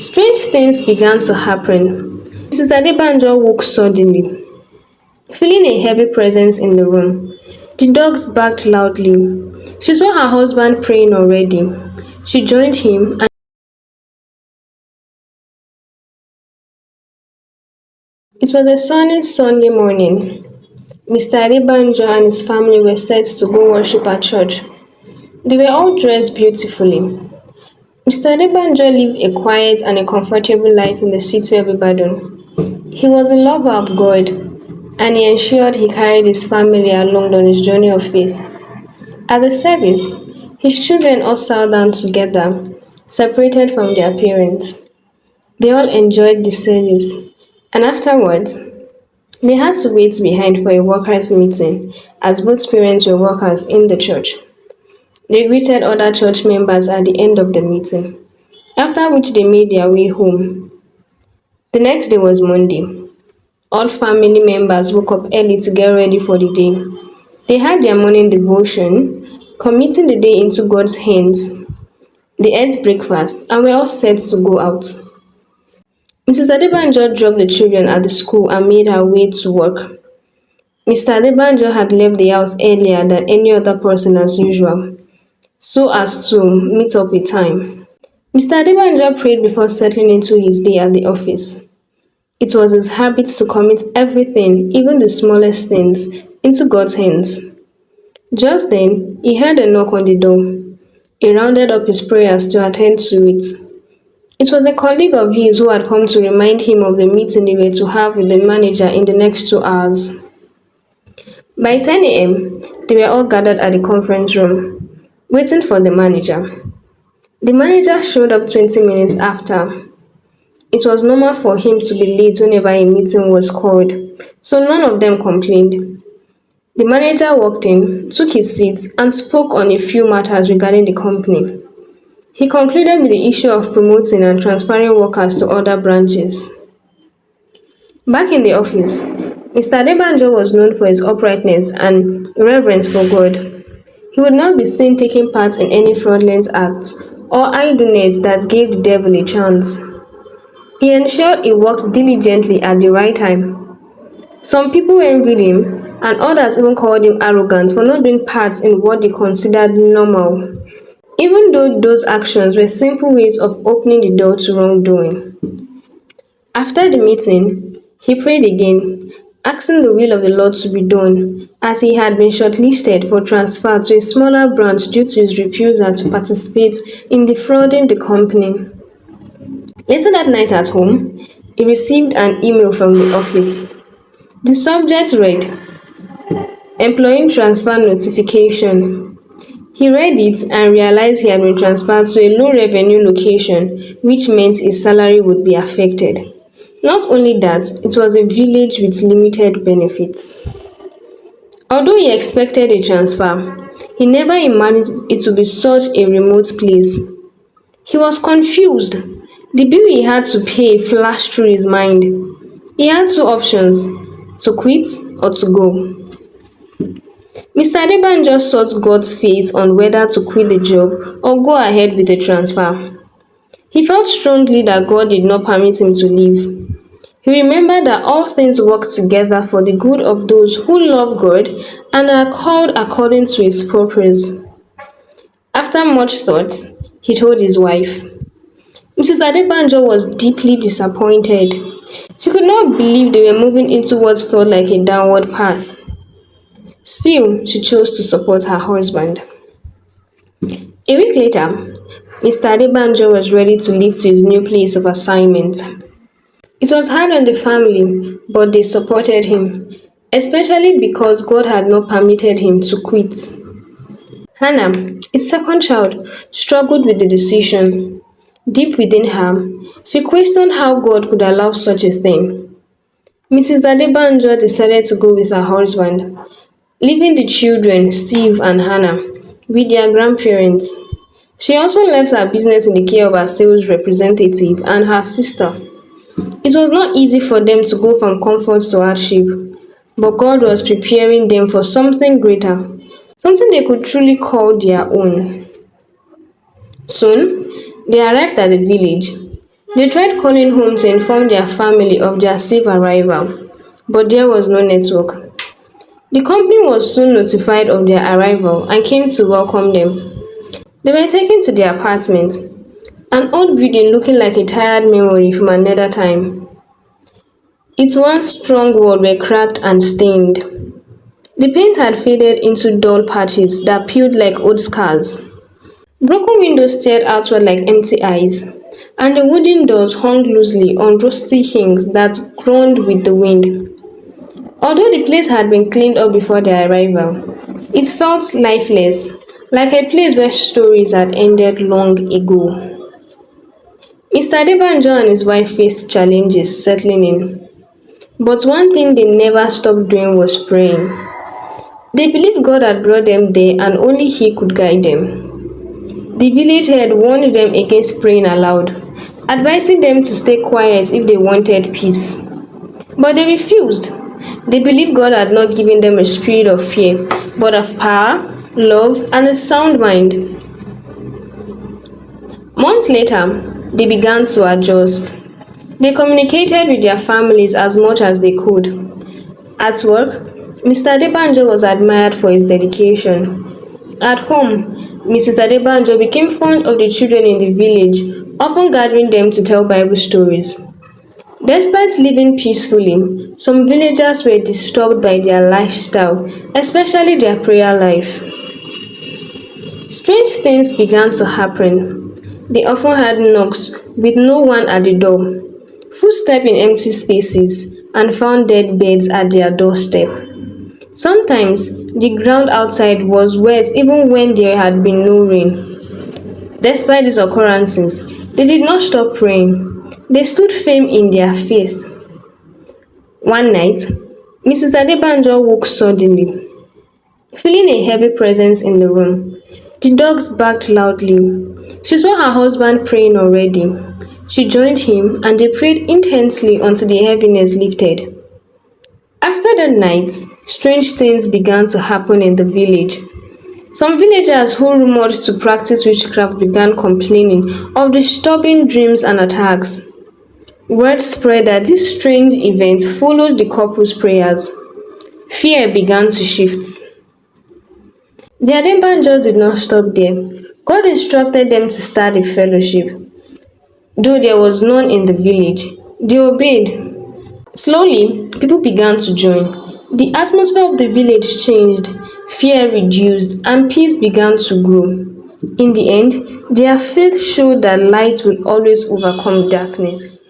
Strange things began to happen. Mrs. Adebanjo woke suddenly, feeling a heavy presence in the room. The dogs barked loudly. She saw her husband praying already. She joined him, and it was a sunny Sunday morning. Mr. Adebanjo and his family were set to go worship at church. They were all dressed beautifully. Mr. Adebanjo lived a quiet and a comfortable life in the city of Ibadan. He was a lover of God, and he ensured he carried his family along on his journey of faith. At the service, his children all sat down together, separated from their parents. They all enjoyed the service, and afterwards, they had to wait behind for a workers' meeting as both parents were workers in the church. They greeted other church members at the end of the meeting, after which they made their way home. The next day was Monday. All family members woke up early to get ready for the day. They had their morning devotion, committing the day into God's hands. They ate breakfast and were all set to go out. Mrs. Adebanjo dropped the children at the school and made her way to work. Mr. Adebanjo had left the house earlier than any other person as usual, so as to meet up with time. Mr. Adebanjo prayed before settling into his day at the office. It was his habit to commit everything, even the smallest things, into God's hands. Just then, he heard a knock on the door. He rounded up his prayers to attend to it. It was a colleague of his who had come to remind him of the meeting they were to have with the manager in the next 2 hours. By 10 a.m., they were all gathered at the conference room, waiting for the manager. The manager showed up 20 minutes after. It was normal for him to be late whenever a meeting was called, so none of them complained. The manager walked in, took his seat, and spoke on a few matters regarding the company. He concluded with the issue of promoting and transferring workers to other branches. Back in the office, Mr. Adebanjo was known for his uprightness and reverence for God. He would not be seen taking part in any fraudulent acts or idleness that gave the devil a chance. He ensured he worked diligently at the right time. Some people envied him, and others even called him arrogant for not doing part in what they considered normal, even though those actions were simple ways of opening the door to wrongdoing. After the meeting, he prayed again, asking the will of the Lord to be done, as he had been shortlisted for transfer to a smaller branch due to his refusal to participate in defrauding the company. Later that night at home, he received an email from the office. The subject read, Employee Transfer Notification. He read it and realized he had been transferred to a low revenue location, which meant his salary would be affected. Not only that, it was a village with limited benefits. Although he expected a transfer, he never imagined it to be such a remote place. He was confused. The bill he had to pay flashed through his mind. He had two options, to quit or to go. Mr. Adebanjo sought God's face on whether to quit the job or go ahead with the transfer. He felt strongly that God did not permit him to leave. He remembered that all things work together for the good of those who love God and are called according to his purpose. After much thought, he told his wife. Mrs. Adebanjo was deeply disappointed. She could not believe they were moving into what felt like a downward path. Still, she chose to support her husband. A week later, Mr. Adebanjo was ready to leave to his new place of assignment. It was hard on the family, but they supported him, especially because God had not permitted him to quit. Hannah, his second child, struggled with the decision. Deep within her, she questioned how God could allow such a thing. Mrs. Adebanjo decided to go with her husband, leaving the children, Steve and Hannah, with their grandparents. She also left her business in the care of her sales representative and her sister. It was not easy for them to go from comfort to hardship, but God was preparing them for something greater, something they could truly call their own. Soon, they arrived at the village. They tried calling home to inform their family of their safe arrival, but there was no network. The company was soon notified of their arrival and came to welcome them. They were taken to their apartment, an old building looking like a tired memory from another time. Its one strong walls were cracked and stained. The paint had faded into dull patches that peeled like old scars. Broken windows stared outward like empty eyes, and the wooden doors hung loosely on rusty hinges that groaned with the wind. Although the place had been cleaned up before their arrival, it felt lifeless, like a place where stories had ended long ago. Mr. Adebanjo and his wife faced challenges settling in, but one thing they never stopped doing was praying. They believed God had brought them there and only He could guide them. The village head warned them against praying aloud, advising them to stay quiet if they wanted peace. But they refused. They believed God had not given them a spirit of fear, but of power, love, and a sound mind. Months later, they began to adjust. They communicated with their families as much as they could. At work, Mr. Adebanjo was admired for his dedication. At home, Mrs. Adebanjo became fond of the children in the village, often gathering them to tell Bible stories. Despite living peacefully, some villagers were disturbed by their lifestyle, especially their prayer life. Strange things began to happen. They often had knocks with no one at the door, footsteps in empty spaces, and found dead beds at their doorstep. Sometimes the ground outside was wet even when there had been no rain. Despite these occurrences, they did not stop praying. They stood firm in their faith. One night, Mrs. Adebanjo woke suddenly, feeling a heavy presence in the room. The dogs barked loudly. She saw her husband praying already. She joined him and they prayed intensely until the heaviness lifted. After that night, strange things began to happen in the village. Some villagers who rumored to practice witchcraft began complaining of disturbing dreams and attacks. Word spread that this strange event followed the couple's prayers. Fear began to shift. The Adebanjos did not stop there. God instructed them to start a fellowship. Though there was none in the village, they obeyed. Slowly, people began to join. The atmosphere of the village changed, fear reduced, and peace began to grow. In the end, their faith showed that light will always overcome darkness.